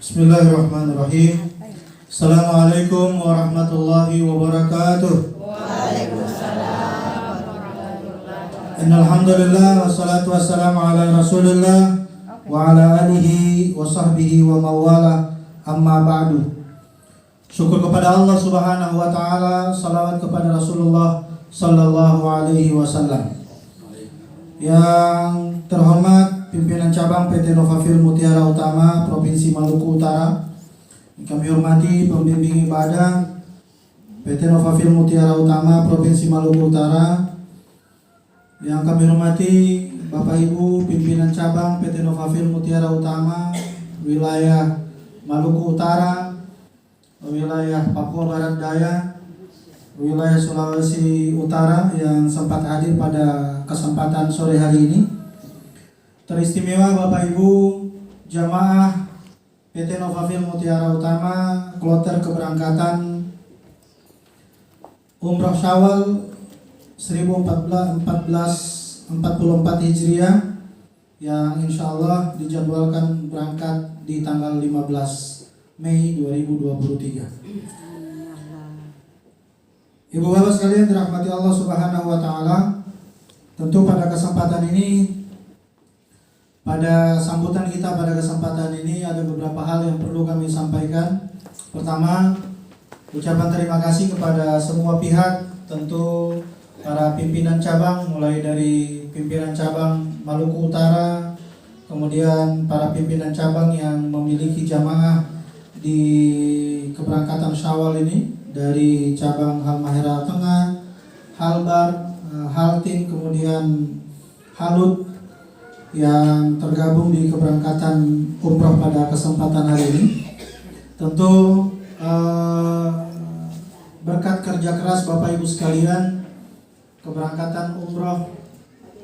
Bismillahirrahmanirrahim. Assalamualaikum warahmatullahi wabarakatuh. Waalaikumsalam warahmatullahi wabarakatuh. Innal hamdalillah wassalatu wassalamu ala Rasulillah wa ala alihi wa sahbihi wa mawala, amma ba'du. Syukur kepada Allah Subhanahu wa taala, salawat kepada Rasulullah sallallahu alaihi wasallam. Yang terhormat pimpinan cabang PT Novafil Mutiara Utama Provinsi Maluku Utara, yang kami hormati pembimbing ibadah PT Novafil Mutiara Utama Provinsi Maluku Utara, yang kami hormati Bapak Ibu pimpinan cabang PT Novafil Mutiara Utama wilayah Maluku Utara, wilayah Papua Barat Daya, wilayah Sulawesi Utara yang sempat hadir pada kesempatan sore hari ini. Teristimewa Bapak Ibu jamaah PT Novafil Mutiara Utama kloter keberangkatan Umroh Syawal 1444 Hijriah yang insya Allah dijadwalkan berangkat di tanggal 15 Mei 2023. Ibu bapak sekalian dirahmati Allah Subhanahu wa taala, tentu pada kesempatan ini, pada sambutan kita pada kesempatan ini ada beberapa hal yang perlu kami sampaikan. Pertama, ucapan terima kasih kepada semua pihak, tentu para pimpinan cabang mulai dari pimpinan cabang Maluku Utara, kemudian para pimpinan cabang yang memiliki jamaah di keberangkatan Syawal ini dari cabang Halmahera Tengah, Halbar, Haltin, kemudian Halut yang tergabung di keberangkatan umroh pada kesempatan hari ini. Tentu berkat kerja keras Bapak Ibu sekalian, keberangkatan umroh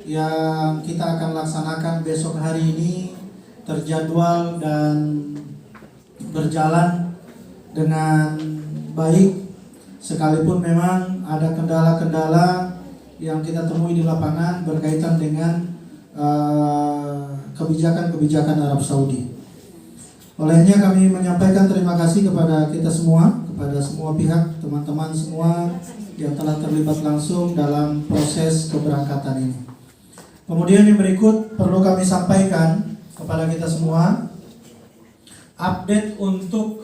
yang kita akan laksanakan besok hari ini terjadwal dan berjalan dengan baik, sekalipun memang ada kendala-kendala yang kita temui di lapangan berkaitan dengan kebijakan-kebijakan Arab Saudi. Olehnya kami menyampaikan terima kasih kepada kita semua, kepada semua pihak, teman-teman semua yang telah terlibat langsung dalam proses keberangkatan ini. Kemudian yang berikut perlu kami sampaikan kepada kita semua, update untuk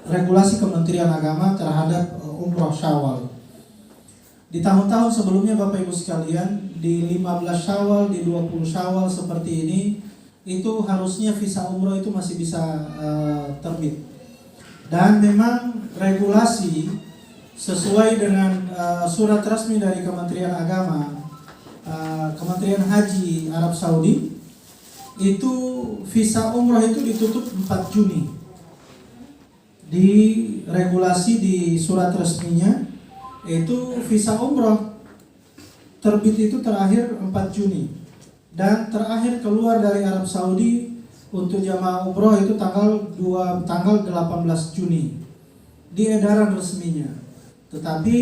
regulasi Kementerian Agama terhadap umroh Syawal. Di tahun-tahun sebelumnya Bapak Ibu sekalian, di 15 Syawal, di 20 Syawal seperti ini, itu harusnya visa umroh itu masih bisa terbit. Dan memang regulasi sesuai dengan surat resmi dari Kementerian Agama, Kementerian Haji Arab Saudi, itu visa umroh itu ditutup 4 Juni. Di regulasi di surat resminya itu visa umroh terbit itu terakhir 4 Juni dan terakhir keluar dari Arab Saudi untuk jamaah umroh itu tanggal 18 Juni di edaran resminya. Tetapi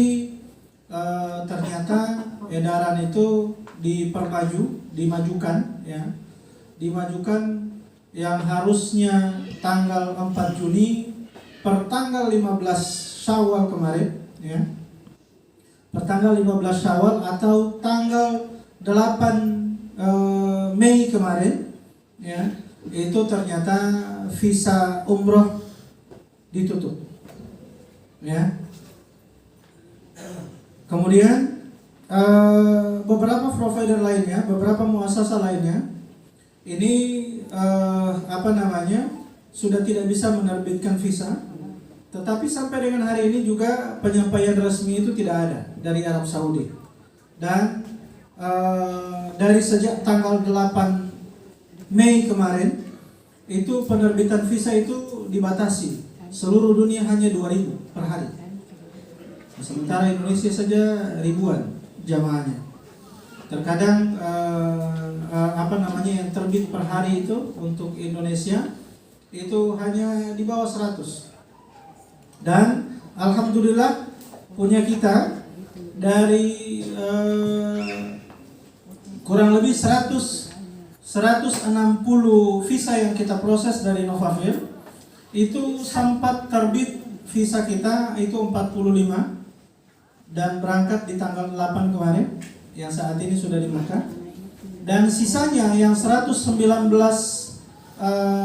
ternyata edaran itu dimajukan yang harusnya tanggal 4 Juni per tanggal 15 Syawal kemarin, ya. Per tanggal 15 Syawal atau tanggal 8 Mei kemarin, ya, itu ternyata visa umroh ditutup, ya. Kemudian beberapa provider lainnya, beberapa muasasah lainnya, ini sudah tidak bisa menerbitkan visa. Tetapi sampai dengan hari ini juga penyampaian resmi itu tidak ada dari Arab Saudi. Dan dari sejak tanggal 8 Mei kemarin, itu penerbitan visa itu dibatasi. Seluruh dunia hanya 2.000 per hari. Sementara Indonesia saja ribuan jamaahnya. Terkadang yang terbit per hari itu untuk Indonesia itu hanya di bawah 100. Dan alhamdulillah punya kita dari kurang lebih 100 160 visa yang kita proses dari Novavir, itu sempat terbit visa kita itu 45 dan berangkat di tanggal 8 kemarin yang saat ini sudah di Mekah. Dan sisanya yang 119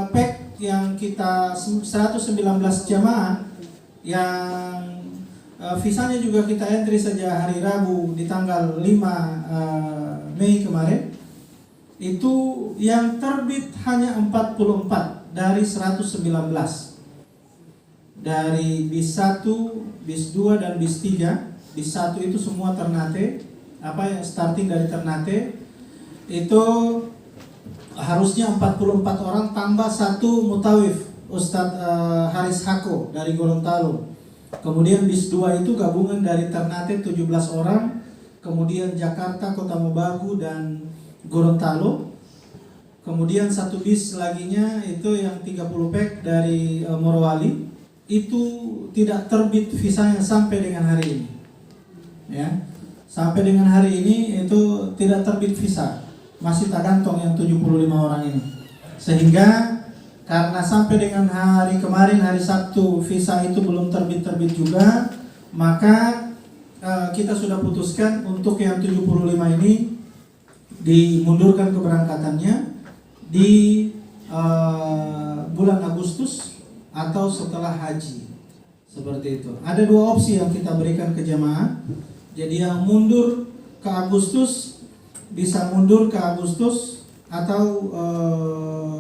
pack yang kita 119 jamaah yang visanya juga kita entry sejak hari Rabu di tanggal 5 Mei kemarin. Itu yang terbit hanya 44 dari 119. Dari bis 1, bis 2 dan bis 3. Bis 1 itu semua Ternate, starting dari Ternate. Itu harusnya 44 orang tambah 1 mutawif Ustadz Haris Hako dari Gorontalo. Kemudian bis 2 itu gabungan dari Ternate 17 orang, kemudian Jakarta, Kota Mobagu dan Gorontalo. Kemudian 1 bis laginya itu yang 30 pack dari Morowali. Itu tidak terbit visanya sampai dengan hari ini. Ya. Sampai dengan hari ini itu tidak terbit visa. Masih tergantung yang 75 orang ini. Sehingga karena sampai dengan hari kemarin, hari Sabtu, visa itu belum terbit juga, maka kita sudah putuskan untuk yang 75 ini dimundurkan keberangkatannya di bulan Agustus atau setelah haji. Seperti itu. Ada 2 opsi yang kita berikan ke jamaah. Jadi yang mundur ke Agustus bisa mundur ke Agustus atau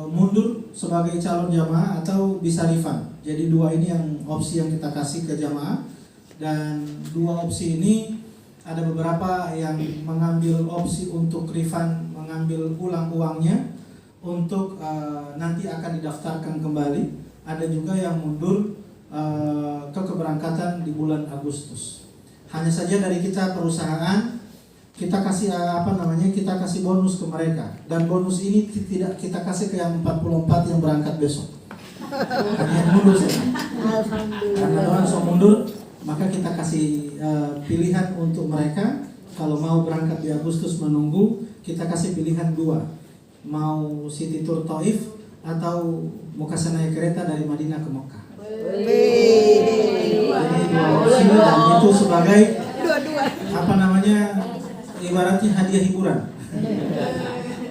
mundur sebagai calon jamaah atau bisa refund. Jadi 2 ini yang opsi yang kita kasih ke jamaah. Dan 2 opsi ini ada beberapa yang mengambil opsi untuk refund, mengambil ulang uangnya untuk nanti akan didaftarkan kembali. Ada juga yang mundur ke keberangkatan di bulan Agustus. Hanya saja dari kita perusahaan kita kasih kita kasih bonus ke mereka, dan bonus ini tidak kita kasih ke yang 44 yang berangkat besok. Hanya yang mundur saja. Karena langsung mundur, maka kita kasih pilihan untuk mereka. Kalau mau berangkat di Agustus menunggu, kita kasih pilihan 2, mau city tour Taif atau mau kasih naik kereta dari Madinah ke Mekah. Jadi 2 opsi, dan itu sebagai ibaratnya hadiah hiburan.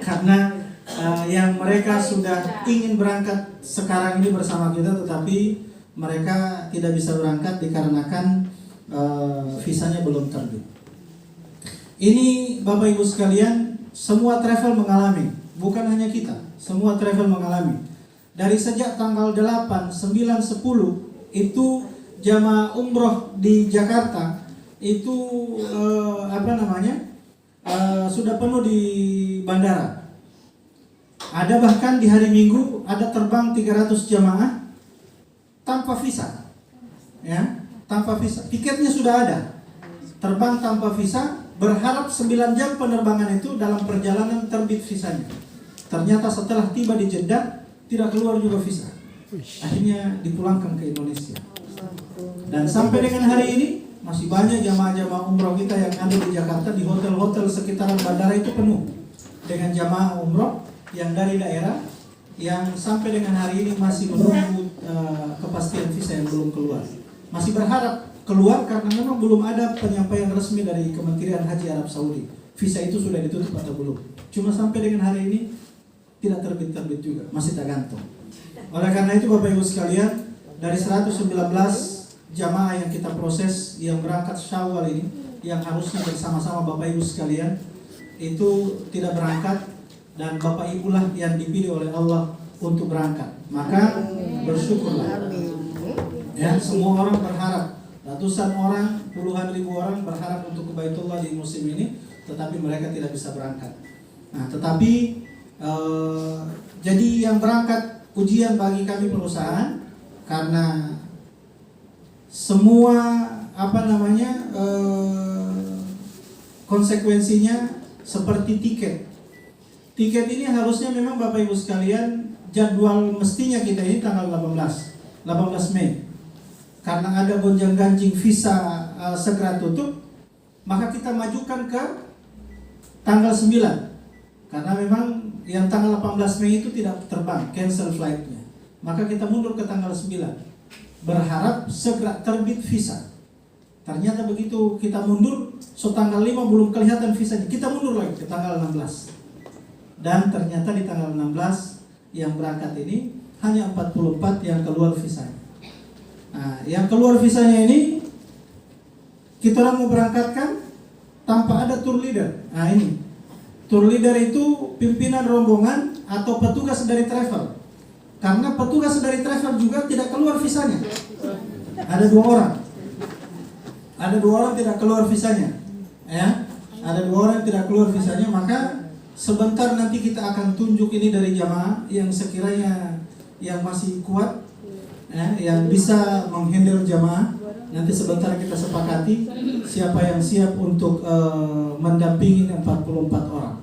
Karena yang mereka sudah ingin berangkat sekarang ini bersama kita, tetapi mereka tidak bisa berangkat dikarenakan visanya belum terbit. Ini Bapak Ibu sekalian, semua travel mengalami, bukan hanya kita, semua travel mengalami. Dari sejak tanggal 8, 9, 10 itu jamaah umroh di Jakarta itu sudah penuh di bandara. Ada bahkan di hari Minggu ada terbang 300 jamaah tanpa visa. Ya, tanpa visa. Tiketnya sudah ada. Terbang tanpa visa, berharap 9 jam penerbangan itu dalam perjalanan terbit visanya. Ternyata setelah tiba di Jeddah tidak keluar juga visa. Akhirnya dipulangkan ke Indonesia. Dan sampai dengan hari ini masih banyak jamaah-jamaah umroh kita yang ada di Jakarta, di hotel-hotel sekitaran bandara itu penuh dengan jamaah umroh yang dari daerah, yang sampai dengan hari ini masih menunggu kepastian visa yang belum keluar. Masih berharap keluar karena memang belum ada penyampaian resmi dari Kementerian Haji Arab Saudi. Visa itu sudah ditutup atau belum. Cuma sampai dengan hari ini tidak terbit juga, masih tergantung. Oleh karena itu Bapak Ibu sekalian, dari 119 jamaah yang kita proses yang berangkat Syawal ini, yang harusnya bersama-sama Bapak Ibu sekalian itu tidak berangkat, dan Bapak Ibu lah yang dipilih oleh Allah untuk berangkat. Maka bersyukurlah. Ya, semua orang berharap, ratusan orang, puluhan ribu orang berharap untuk ke Baitullah di musim ini, tetapi mereka tidak bisa berangkat. Nah, tetapi jadi yang berangkat ujian bagi kami perusahaan, karena semua konsekuensinya seperti tiket. Tiket ini harusnya memang Bapak Ibu sekalian, jadwal mestinya kita ini tanggal 18 Mei. Karena ada gonjang-ganjing visa segera tutup, maka kita majukan ke tanggal 9. Karena memang yang tanggal 18 Mei itu tidak terbang, cancel flightnya. Maka kita mundur ke tanggal 9, berharap segera terbit visa. Ternyata begitu kita mundur, tanggal 5 belum kelihatan visanya, kita mundur lagi ke tanggal 16. Dan ternyata di tanggal 16 yang berangkat ini hanya 44 yang keluar visanya. Nah, yang keluar visanya ini kita orang mau berangkatkan tanpa ada tour leader. Nah ini, tour leader itu pimpinan rombongan atau petugas dari travel. Karena petugas dari travel juga tidak keluar visanya. Ada 2 orang. Ada 2 orang tidak keluar visanya. Ya, ada 2 orang tidak keluar visanya, maka sebentar nanti kita akan tunjuk ini dari jamaah yang sekiranya yang masih kuat, ya, yang bisa menghandle jamaah. Nanti sebentar kita sepakati siapa yang siap untuk mendampingi 44 orang.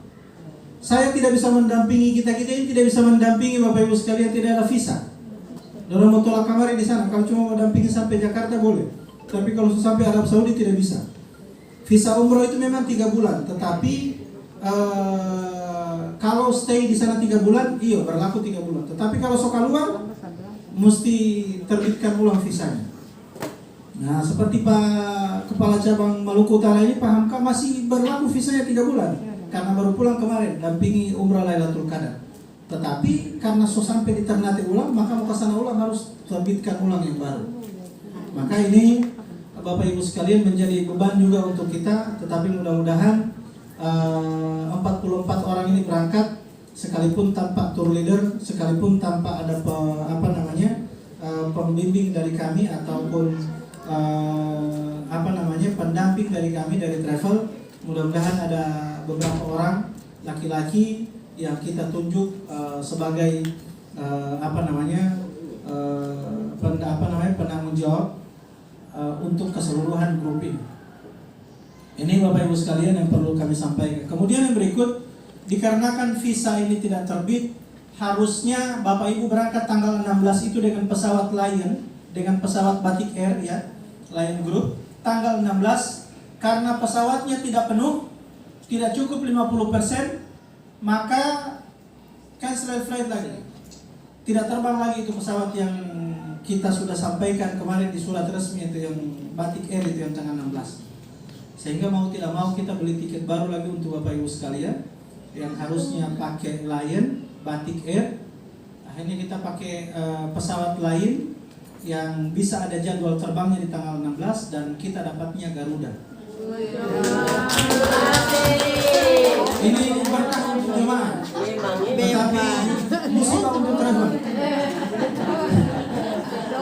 Saya tidak bisa mendampingi, kita ini tidak bisa mendampingi Bapak Ibu sekalian, tidak ada visa. Dorong mau tolak kamar di sana. Kalau cuma mendampingi sampai Jakarta boleh, tapi kalau sampai Arab Saudi tidak bisa. Visa umroh itu memang 3 bulan, tetapi kalau stay di sana 3 bulan, iya berlaku 3 bulan. Tetapi kalau sok keluar, mesti terbitkan ulang visanya. Nah, seperti Pak Kepala Cabang Maluku Utara ini, Pak Hamka masih berlaku visanya 3 bulan. Karena baru pulang kemarin, dampingi umrah Lailatul Qadar. Tetapi karena sampai di Ternate ulang, maka mau ke sana ulang harus terbitkan ulang yang baru. Maka ini Bapak Ibu sekalian menjadi beban juga untuk kita. Tetapi mudah-mudahan 44 orang ini berangkat, sekalipun tanpa tour leader, sekalipun tanpa ada pembimbing dari kami ataupun pendamping dari kami dari travel. Mudah-mudahan ada beberapa orang laki-laki yang kita tunjuk sebagai penanggung jawab untuk keseluruhan grup ini. Ini Bapak Ibu sekalian yang perlu kami sampaikan. Kemudian yang berikut, dikarenakan visa ini tidak terbit, harusnya Bapak Ibu berangkat tanggal 16 itu dengan pesawat Lion, dengan pesawat Batik Air ya, Lion Group, tanggal 16. Karena pesawatnya tidak penuh, tidak cukup 50%, maka cancel flight lagi. Tidak terbang lagi itu pesawat yang kita sudah sampaikan kemarin di surat resmi, itu yang Batik Air itu yang tanggal 16. Sehingga mau tidak mau kita beli tiket baru lagi untuk Bapak Ibu sekalian yang harusnya pakai Lion, Batik Air. Akhirnya kita pakai pesawat lain yang bisa ada jadwal terbangnya di tanggal 16 dan kita dapatnya Garuda. Ini berkah untuk jemaah, tetapi musibah untuk travel.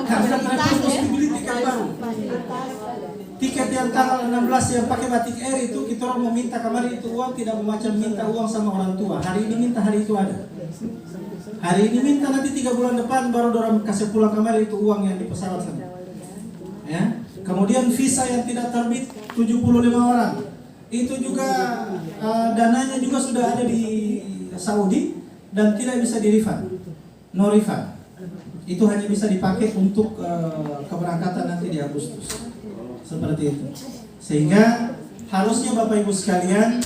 Karena travel mesti beli tiket baru. Tiket yang tanggal 16 yang pakai Batik Air itu kita orang mau minta kemarin itu uang, tidak macam minta uang sama orang tua. Hari ini minta, hari itu ada. Hari ini minta, nanti 3 bulan depan baru orang kasih pulang kemarin itu uang yang di pesawat sana. Ya. Kemudian visa yang tidak terbit 75 orang. Itu juga dananya juga sudah ada di Saudi dan tidak bisa di-refund. No refund. Itu hanya bisa dipakai untuk keberangkatan nanti di Agustus. Seperti itu. Sehingga harusnya Bapak Ibu sekalian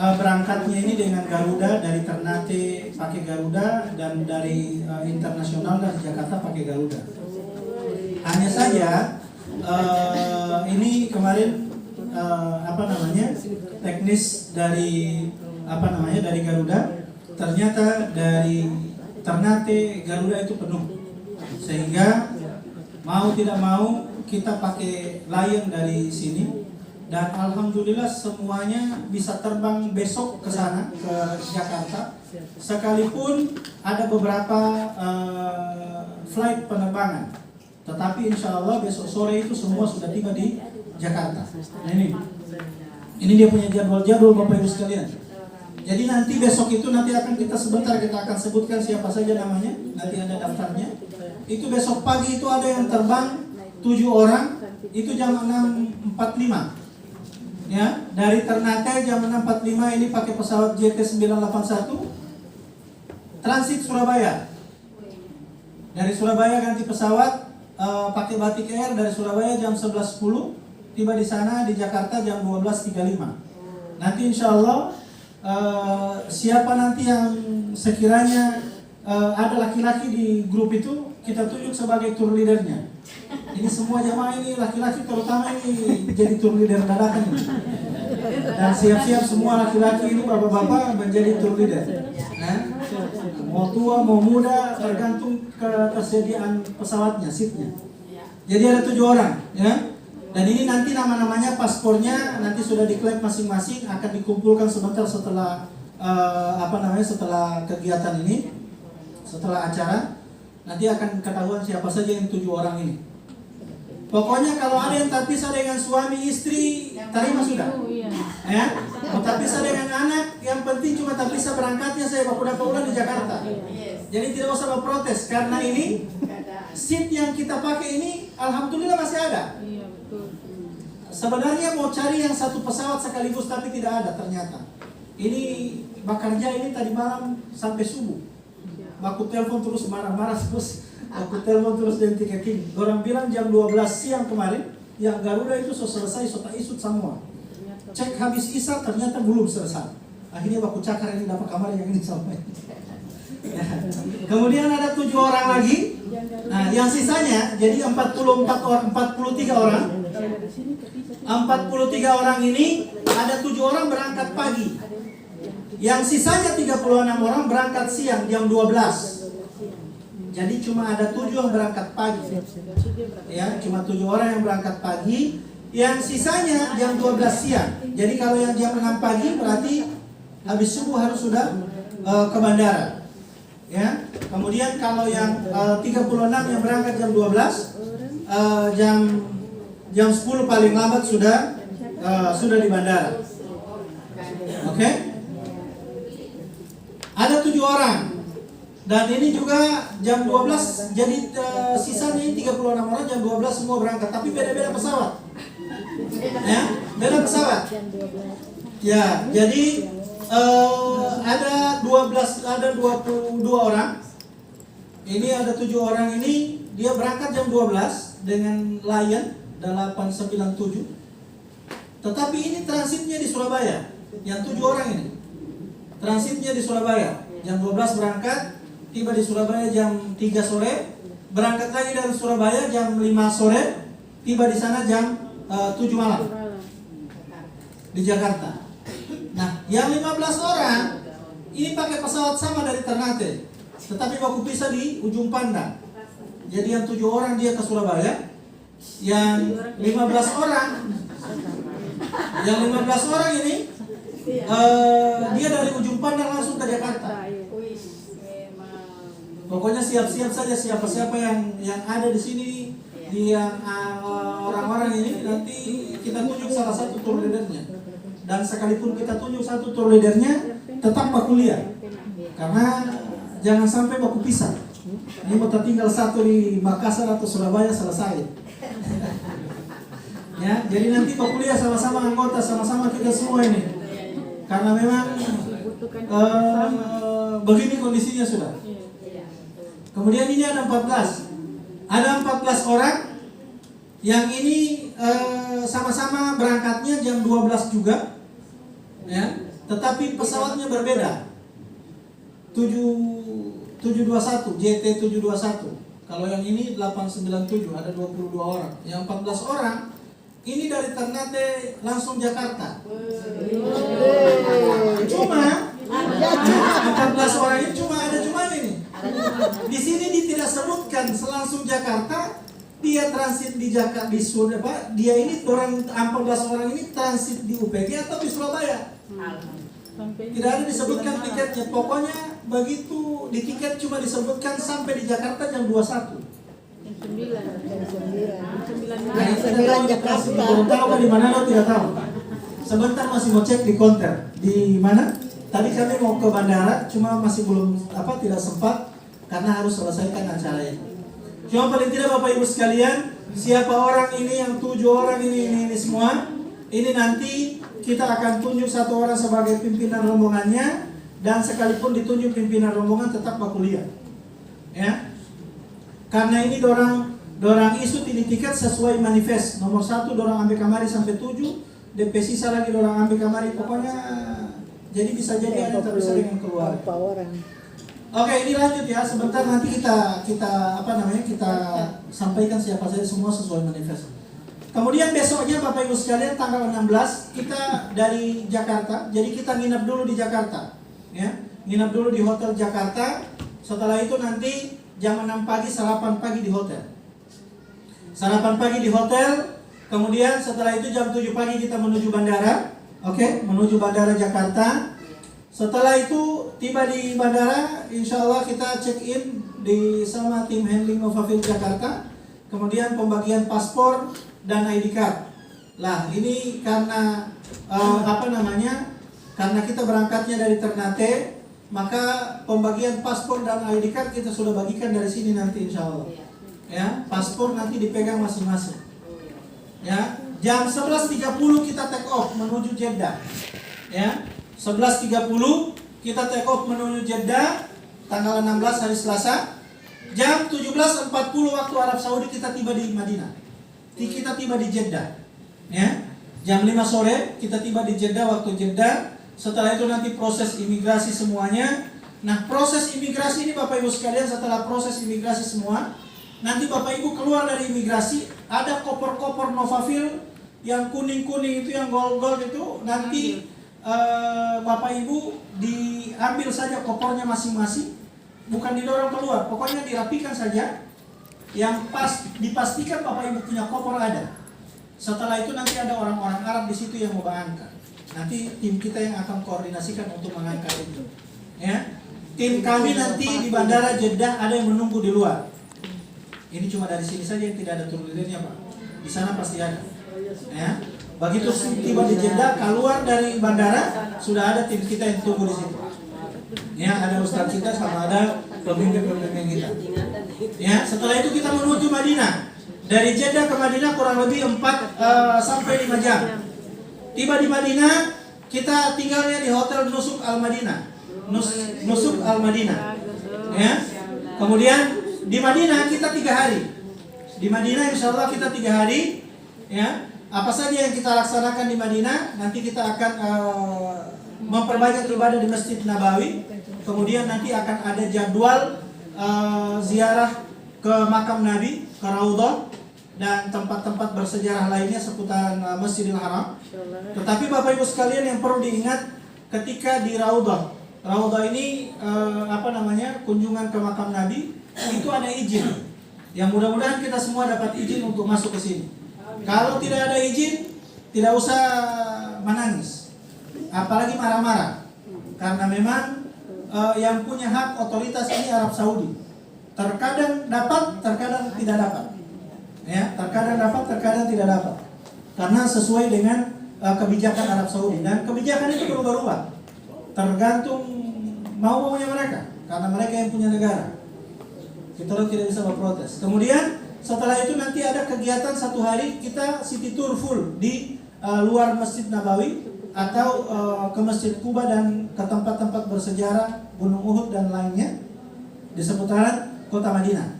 berangkatnya ini dengan Garuda, dari Ternate pakai Garuda, dan dari internasional dari Jakarta pakai Garuda. Hanya saja ini kemarin teknis dari dari Garuda, ternyata dari Ternate Garuda itu penuh, sehingga mau tidak mau kita pakai Lion dari sini. Dan alhamdulillah semuanya bisa terbang besok ke sana, ke Jakarta. Sekalipun ada beberapa flight penerbangan, tetapi insya Allah besok sore itu semua sudah tiba di Jakarta. Nah ini dia punya jadwal Bapak Ibu sekalian. Jadi nanti besok itu nanti akan kita akan sebutkan siapa saja namanya. Nanti ada daftarnya. Itu besok pagi itu ada yang terbang 7 orang, itu jam 6.45. Ya, dari Ternate jam 6.45 ini pakai pesawat JT981 transit Surabaya. Dari Surabaya ganti pesawat pakai Batik Air dari Surabaya jam 11.10, tiba di sana di Jakarta jam 12.35. Nanti insya Allah siapa nanti yang sekiranya ada laki-laki di grup itu, kita tunjuk sebagai tour leadernya. Ini semua jamaah ini laki-laki terutama ini jadi tour leader dadakan ini. Dan siap-siap semua laki-laki ini bapak-bapak menjadi tour leader. Nah, mau tua mau muda tergantung ketersediaan pesawatnya, seatnya. Jadi ada 7 orang, ya. Dan ini nanti nama-namanya, paspornya nanti sudah diklaim masing-masing, akan dikumpulkan sebentar setelah setelah kegiatan ini, setelah acara, nanti akan ketahuan siapa saja yang 7 orang ini. Pokoknya kalau ada yang tak bisa dengan suami istri, terima sudah. Ya, mau tak bisa dengan anak, yang penting cuma tak bisa berangkatnya saya berapa bulan di Jakarta. Jadi tidak usah berprotes karena ini seat yang kita pakai ini alhamdulillah masih ada. Sebenarnya mau cari yang satu pesawat sekaligus tapi tidak ada ternyata. Ini bekerja ini tadi malam sampai subuh. Aku telepon terus marah-marah terus. Aku telepon terus dan tiketing. Orang bilang jam 12 siang kemarin yang Garuda itu sudah selesai, sudah isut semua. Cek habis isya ternyata belum selesai. Akhirnya aku cakar ini dapat kamar yang ini sampai. Ya. Kemudian ada 7 orang lagi. Nah, yang sisanya jadi 43 orang. 43 orang ini ada 7 orang berangkat pagi. Yang sisanya 36 orang berangkat siang jam 12. Jadi cuma ada 7 yang berangkat pagi. Ya, cuma 7 orang yang berangkat pagi. Yang sisanya jam 12 siang. Jadi kalau yang jam 6 pagi berarti habis subuh harus sudah ke bandara. Ya. Kemudian kalau yang 36 yang berangkat jam 12, jam 10 paling lambat sudah di bandara. Oke? Ada 7 orang. Dan ini juga jam 12, jadi sisanya 36 orang jam 12 semua berangkat, tapi beda-beda pesawat. Ya, beda pesawat. Ya, jadi ada 22 orang. Ini ada 7 orang ini, dia berangkat jam 12 dengan Lion 897. Tetapi ini transitnya di Surabaya. Yang 7 orang ini. Transitnya di Surabaya. Jam 12 berangkat, tiba di Surabaya jam 3 sore, berangkat lagi dari Surabaya jam 5 sore, tiba di sana jam 7 malam di Jakarta. Nah, yang 15 orang ini pakai pesawat sama dari Ternate, tetapi baku pisah di ujung Pandang. Jadi yang 7 orang dia ke Surabaya, yang 15 orang ini dia dari ujung Pandang langsung ke Jakarta. Pokoknya siap-siap saja siapa-siapa yang ada di sini, yang orang-orang ini nanti kita tunjuk salah satu tour leadernya. Dan sekalipun kita tunjuk satu tour leadernya, tetap baku kuliah. Karena jangan sampai baku pisah. Ini mau tinggal satu di Makassar atau Surabaya selesai. Ya, jadi nanti baku kuliah sama-sama anggota, sama-sama kita semua ini. Karena memang begini kondisinya sudah. Kemudian ini ada 14. Ada 14 orang yang ini sama-sama berangkatnya jam 12 juga. Ya, tetapi pesawatnya berbeda. 721, JT 721. Kalau yang ini 897, ada 22 orang. Yang 14 orang ini dari Ternate langsung Jakarta. Cuma 14 orang ini cuma ini. Di sini tidak sebutkan langsung Jakarta, dia transit di Jakarta di Surabaya. Dia ini orang 14 orang ini transit di UPG atau di Surabaya. Tidak ada disebutkan tiketnya. Pokoknya begitu di tiket cuma disebutkan sampai di Jakarta jam 21. Jam 9 Jakarta. Tahu di mana lo tidak tahu. Sebentar masih mau cek di konter. Di mana? Tadi kami mau ke bandara, cuma masih belum tidak sempat karena harus selesaikan acara ini. Cuma paling tidak Bapak Ibu sekalian, siapa orang ini yang 7 orang ini semua, ini nanti kita akan tunjuk satu orang sebagai pimpinan rombongannya, dan sekalipun ditunjuk pimpinan rombongan tetap kuliah. Ya. Karena ini dorang isu ini tiket sesuai manifest. Nomor 1 dorang ambil kamari sampai 7, DP sisa lagi dorang ambil kamari. Pokoknya Jadi bisa jadi ada yang terpisah dengan keluarga. Berapa orang? Oke, ini lanjut ya. Sebentar nanti kita kita sampaikan siapa saja semua sesuai manifest. Kemudian besoknya Bapak Ibu sekalian tanggal 16 kita dari Jakarta. Jadi kita nginep dulu di Jakarta. Ya, nginep dulu di hotel Jakarta. Setelah itu nanti jam 6 pagi sarapan pagi di hotel. Sarapan pagi di hotel. Kemudian setelah itu jam 7 pagi kita menuju bandara. Oke, menuju bandara Jakarta. Setelah itu tiba di bandara, insya Allah kita check in di sama tim handling Novaville Jakarta. Kemudian pembagian paspor dan ID card. Lah ini karena karena kita berangkatnya dari Ternate, maka pembagian paspor dan ID card kita sudah bagikan dari sini nanti insya Allah. Ya, paspor nanti dipegang masing-masing. Ya, jam 11.30 kita take off menuju Jeddah. Ya. 11.30 kita take off menuju Jeddah tanggal 16 hari Selasa. Jam 17.40 waktu Arab Saudi kita tiba di Madinah. Kita tiba di Jeddah. Ya. Jam 5 sore kita tiba di Jeddah waktu Jeddah. Setelah itu nanti proses imigrasi semuanya. Nah, proses imigrasi ini Bapak Ibu sekalian, setelah proses imigrasi semua, nanti Bapak Ibu keluar dari imigrasi, ada koper-koper Novaville yang kuning-kuning itu, yang gold-gold itu, nanti Bapak Ibu diambil saja kopernya masing-masing, bukan didorong keluar, pokoknya dirapikan saja. Yang dipastikan Bapak Ibu punya koper ada. Setelah itu nanti ada orang-orang Arab di situ yang mau mengangkat. Nanti tim kita yang akan koordinasikan untuk mengangkat itu. Ya, tim kami nanti di bandara Jeddah ada yang menunggu di luar. Ini cuma dari sini saja yang tidak ada turnirnya Pak. Di sana pasti ada. Ya. Begitu tiba di Jeddah, keluar dari bandara, sudah ada tim kita yang tunggu di situ. Ya, ada ustaz kita sama ada pemimpin-pemimpin kita. Ya, setelah itu kita menuju Madinah. Dari Jeddah ke Madinah kurang lebih 4 sampai 5 jam. Tiba di Madinah, kita tinggalnya di Hotel Nusuk Al Madinah. Nusuk Al Madinah. Ya. Kemudian di Madinah kita 3 hari. Di Madinah insya Allah kita 3 hari. Ya. Apa saja yang kita laksanakan di Madinah, nanti kita akan memperbanyak ibadah di Masjid Nabawi. Kemudian nanti akan ada jadwal ziarah ke makam Nabi, ke Raudhah, dan tempat-tempat bersejarah lainnya seputaran Masjidil Haram. Tetapi Bapak Ibu sekalian yang perlu diingat ketika di Raudhah ini kunjungan ke makam Nabi itu ada izin. Yang mudah-mudahan kita semua dapat izin untuk masuk ke sini. Kalau tidak ada izin, tidak usah menangis, apalagi marah-marah, karena memang yang punya hak otoritas ini Arab Saudi. Terkadang dapat, terkadang tidak dapat. Ya, terkadang dapat, terkadang tidak dapat. Karena sesuai dengan kebijakan Arab Saudi, dan kebijakan itu berubah-ubah tergantung mau-maunya mereka, karena mereka yang punya negara. Kita tidak bisa berprotes. Kemudian setelah itu nanti ada kegiatan 1 hari kita city tour full di luar Masjid Nabawi atau ke Masjid Kuba dan ke tempat-tempat bersejarah Gunung Uhud dan lainnya di seputaran kota Madinah.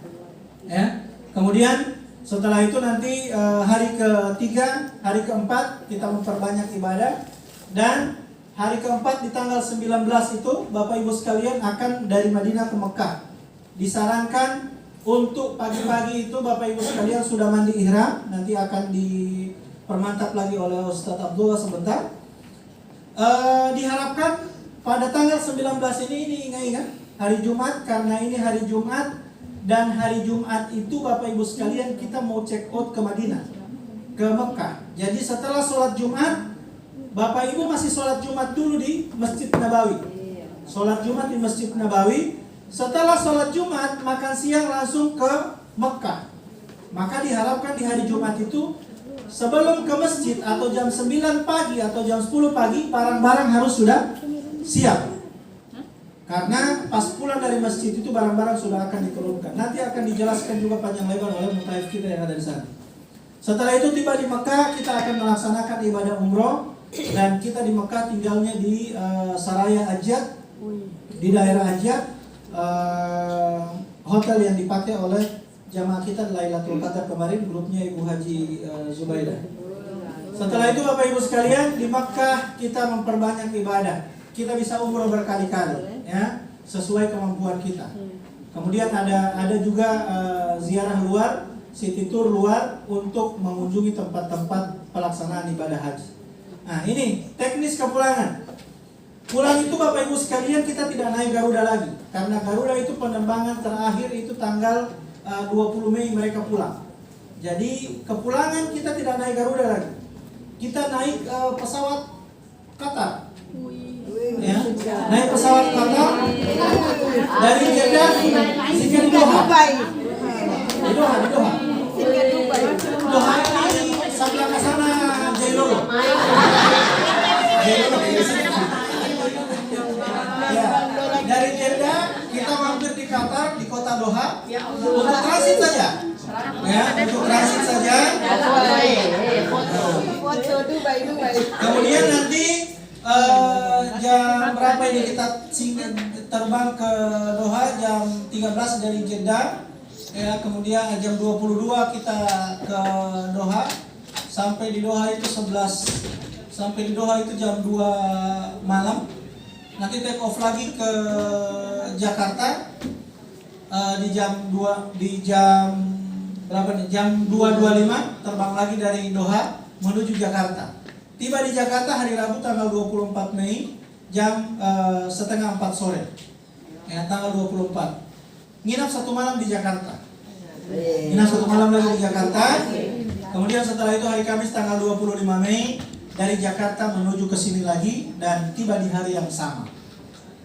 Ya. Kemudian setelah itu nanti hari ketiga, hari keempat kita memperbanyak ibadah, dan hari keempat di tanggal 19 itu Bapak Ibu sekalian akan dari Madinah ke Mekah. Disarankan untuk pagi-pagi itu Bapak Ibu sekalian sudah mandi ihram, nanti akan dipermantap lagi oleh Ustadz Abdullah sebentar. Diharapkan pada tanggal 19 ini ingat hari Jumat, karena ini hari Jumat, dan hari Jumat itu Bapak Ibu sekalian kita mau check out ke Madinah, ke Mekah. Jadi setelah sholat Jumat, Bapak Ibu masih sholat Jumat dulu di Masjid Nabawi. Sholat Jumat di Masjid Nabawi. Setelah sholat Jumat, makan siang langsung ke Mekah. Maka diharapkan di hari Jumat itu sebelum ke masjid atau jam 9 pagi atau jam 10 pagi barang-barang harus sudah siap. Karena pas pulang dari masjid itu barang-barang sudah akan diturunkan. Nanti akan dijelaskan juga panjang lebar oleh mutaif kita yang ada di sana. Setelah itu tiba di Mekah, kita akan melaksanakan ibadah umroh, dan kita di Mekah tinggalnya di Saraya Ajat, di daerah Ajat. Hotel yang dipakai oleh jamaah kita Lailatul Qadar kemarin, grupnya Ibu Haji Zubaidah. Setelah itu Bapak Ibu sekalian, di Makkah kita memperbanyak ibadah. kita bisa umroh berkali-kali, ya, sesuai kemampuan kita. Kemudian ada juga ziarah luar, city tour luar untuk mengunjungi tempat-tempat pelaksanaan ibadah haji. Nah, ini teknis kepulangan. Pulang itu Bapak Ibu sekalian, kita tidak naik Garuda lagi, karena Garuda itu penerbangan terakhir itu tanggal 20 Mei mereka pulang. Jadi kepulangan kita tidak naik Garuda lagi, kita naik pesawat Qatar, ya, naik pesawat Qatar dari Jeddah hingga di Doha. Di Doha ini sebelah sana Jailolo. Ya, dari Jeddah kita mampir di Qatar, di kota Doha untuk transit saja. Ya, untuk transit saja. Kemudian nanti jam berapa ini kita terbang ke Doha, jam 13 dari Jeddah. Ya, kemudian jam 22 kita ke Doha. Sampai di Doha itu 11. Sampai di Doha itu jam 2 malam. Nanti take off lagi ke Jakarta di jam 2 berapa nih? Jam 2.25 terbang lagi dari Doha menuju Jakarta. Tiba di Jakarta hari Rabu tanggal 24 Mei jam setengah 4 sore. Ya, tanggal 24. Nginap 1 malam di Jakarta. Nginap 1 malam lagi di Jakarta. Kemudian setelah itu hari Kamis tanggal 25 Mei dari Jakarta menuju ke sini lagi dan tiba di hari yang sama.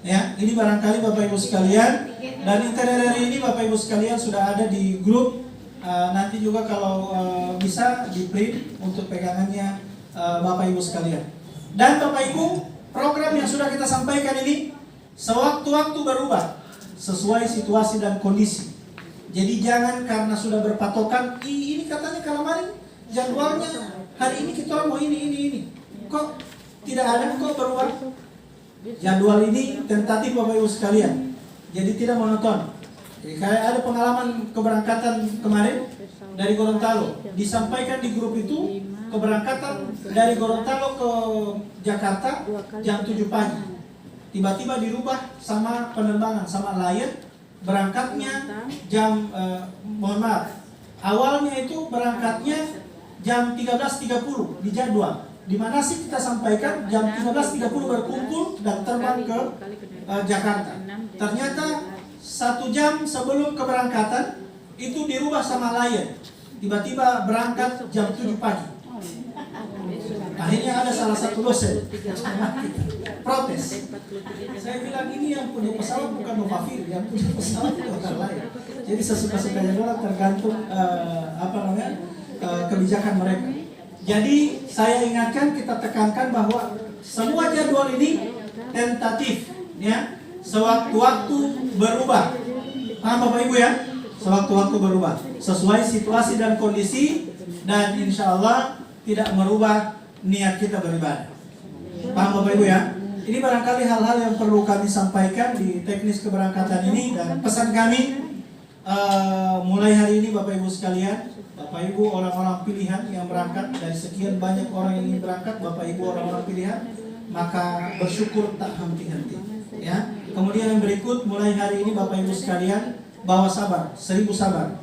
Ya, ini barangkali Bapak Ibu sekalian, dan itinerary ini Bapak Ibu sekalian sudah ada di grup. Nanti juga kalau bisa di print untuk pegangannya Bapak Ibu sekalian. Dan Bapak Ibu, program yang sudah kita sampaikan ini sewaktu-waktu berubah sesuai situasi dan kondisi. Jadi jangan karena sudah berpatokan, ini katanya Calamari jadwalnya hari ini kita mau ini. Kok tidak ada, kok berubah? Jadwal ini tentatif Bapak Ibu sekalian. Jadi tidak monoton. Jadi kayak ada pengalaman keberangkatan kemarin dari Gorontalo, disampaikan di grup itu keberangkatan dari Gorontalo ke Jakarta jam 7 pagi. Tiba-tiba dirubah sama penerbangan, sama Lion, berangkatnya jam mohon maaf, awalnya itu berangkatnya jam 13.30 di jadwal. Di mana sih kita sampaikan jam 13.30 berkumpul dan terbang ke Jakarta. Ternyata 1 jam sebelum keberangkatan itu dirubah sama Lion. Tiba-tiba berangkat jam 7 pagi. Akhirnya ada salah satu dosen protes. Saya bilang ini yang punya pesawat bukan Novafir, yang punya pesawat itu orang lain. Jadi sesuka-sukanya orang tergantung kebijakan mereka. Jadi saya ingatkan, kita tekankan bahwa semua jadwal ini tentatif, ya, sewaktu-waktu berubah. Paham Bapak Ibu ya? Sewaktu-waktu berubah, sesuai situasi dan kondisi, dan insya Allah tidak merubah niat kita beribadah. Paham Bapak Ibu ya? Ini barangkali hal-hal yang perlu kami sampaikan di teknis keberangkatan ini, dan pesan kami mulai hari ini Bapak Ibu sekalian, Bapak Ibu orang-orang pilihan yang berangkat, dari sekian banyak orang yang ingin berangkat, Bapak Ibu orang-orang pilihan, maka bersyukur tak henti-henti. Ya. Kemudian yang berikut, mulai hari ini Bapak Ibu sekalian, bawa sabar, 1000 sabar.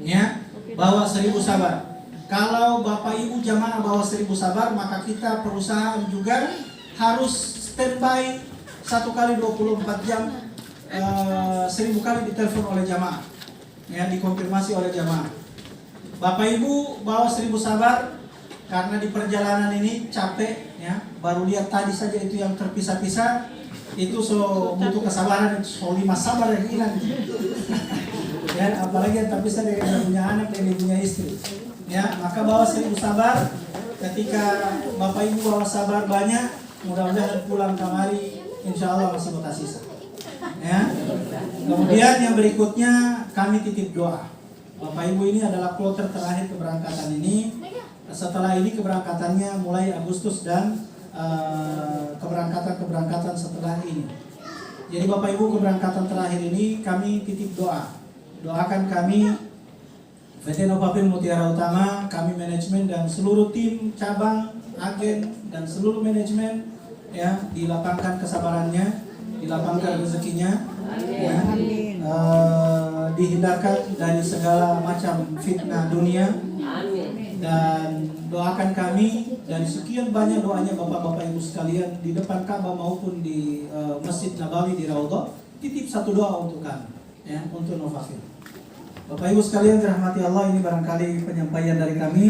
Ya, bawa 1000 sabar. Kalau Bapak Ibu jamaah bawa 1000 sabar, maka kita perusahaan juga harus standby 1 kali 24 jam, 1000 kali ditelepon oleh jamaah, ya, dikonfirmasi oleh jamaah. Bapak Ibu bawa 1000 sabar, karena di perjalanan ini capek, ya. Baru lihat tadi saja itu yang terpisah-pisah, itu so butuh kesabaran, so 5 sabar yang hilang. Ya, apalagi yang terpisah dengan punya anak dan punya istri. Ya, maka bawa 1000 sabar. Ketika Bapak Ibu bawa sabar banyak, mudah-mudahan pulang kemari insya Allah masih bakal sisa. Ya. Kemudian yang berikutnya kami titip doa. Bapak Ibu ini adalah kloter terakhir keberangkatan ini. Setelah ini keberangkatannya mulai Agustus dan keberangkatan setelah ini. Jadi Bapak Ibu keberangkatan terakhir ini kami titip doa. Doakan kami PT Novafil Mutiara Utama, kami manajemen dan seluruh tim cabang, agen dan seluruh manajemen, ya, dilapangkan kesabarannya, dilapangkan rezekinya, ya, dihindarkan dari segala macam fitnah dunia. Dan doakan kami dari sekian banyak doanya Bapak-Bapak Ibu sekalian di depan Ka'bah maupun di Masjid Nabawi di Raudhah, titip satu doa untuk kami, ya, untuk Novafil. Bapak Ibu sekalian dirahmati Allah, ini barangkali penyampaian dari kami.